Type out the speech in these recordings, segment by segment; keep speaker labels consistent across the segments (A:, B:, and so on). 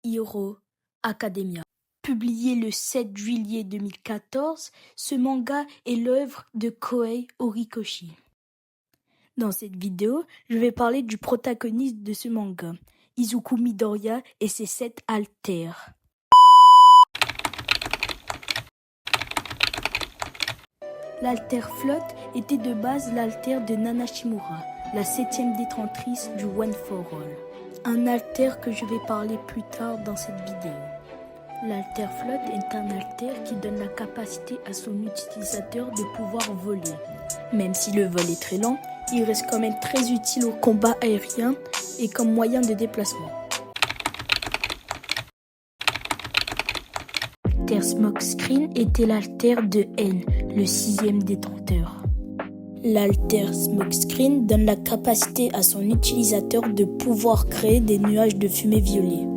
A: Hero Academia. Publié le 7 juillet 2014, ce manga est l'œuvre de Kohei Horikoshi. Dans cette vidéo, je vais parler du protagoniste de ce manga, Izuku Midoriya et ses 7 alters. L'alter flotte était de base l'alter de Nana Shimura, la 7e détentrice du One for All. Un alter que je vais parler plus tard dans cette vidéo. L'alter flotte est un alter qui donne la capacité à son utilisateur de pouvoir voler. Même si le vol est très lent, il reste quand même très utile au combat aérien et comme moyen de déplacement. L'alter Smokescreen était l'alter de N, le 6e détenteur. L'alter Smokescreen donne la capacité à son utilisateur de pouvoir créer des nuages de fumée violet.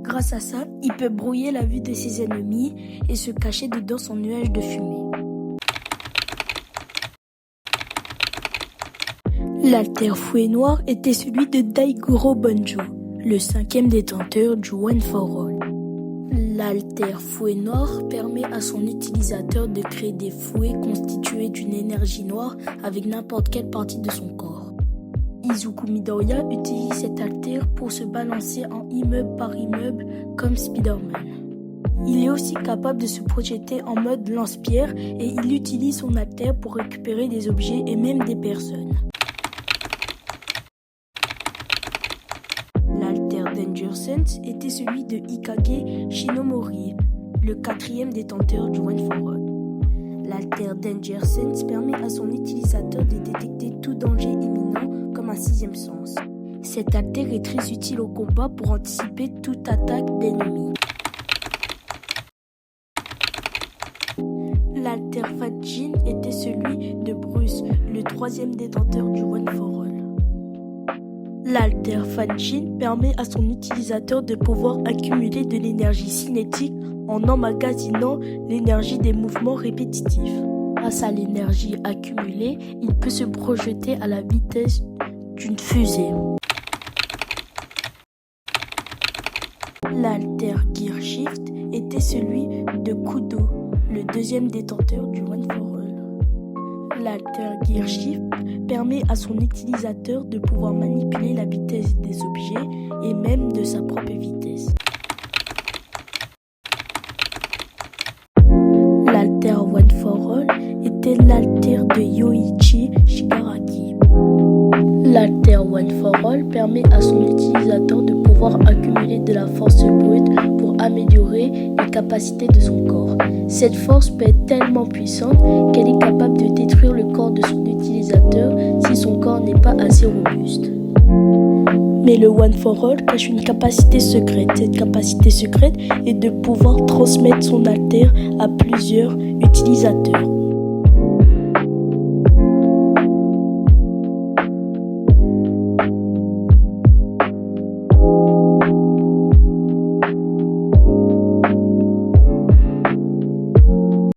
A: Grâce à ça, il peut brouiller la vue de ses ennemis et se cacher dedans son nuage de fumée. L'alter Fouet Noir était celui de Daigoro Banjo, le 5e détenteur du One for All. L'alter Fouet Noir permet à son utilisateur de créer des fouets constitués d'une énergie noire avec n'importe quelle partie de son corps. Izuku Midoriya utilise cet alter pour se balancer en immeuble par immeuble comme Spider-Man. Il est aussi capable de se projeter en mode lance-pierre et il utilise son alter pour récupérer des objets et même des personnes. L'alter Danger Sense était celui de Hikage Shinomori, le 4e détenteur du One for All. L'alter Danger Sense permet à son utilisateur de détecter tout danger imminent comme un 6e sens. Cet alter est très utile au combat pour anticiper toute attaque d'ennemis. L'alter Fat-Jin était celui de Bruce, le 3e détenteur du One for All. L'alter Fat-Jin permet à son utilisateur de pouvoir accumuler de l'énergie cinétique en emmagasinant l'énergie des mouvements répétitifs. Grâce à l'énergie accumulée, il peut se projeter à la vitesse d'une fusée. L'alter Gear Shift était celui de Kudo, le 2e détenteur du One for All. L'alter Gear Shift permet à son utilisateur de pouvoir manipuler la vitesse des objets et même de sa propre vitesse. L'alter One for All était l'alter de Yoichi Shigaraki. L'alter One for All permet à son utilisateur de pouvoir accumuler de la force brute pour améliorer les capacités de son corps. Cette force peut être tellement puissante qu'elle est capable de détruire le corps de son utilisateur si son corps n'est pas assez robuste. Mais le One for All cache une capacité secrète. Cette capacité secrète est de pouvoir transmettre son alter à plusieurs utilisateurs.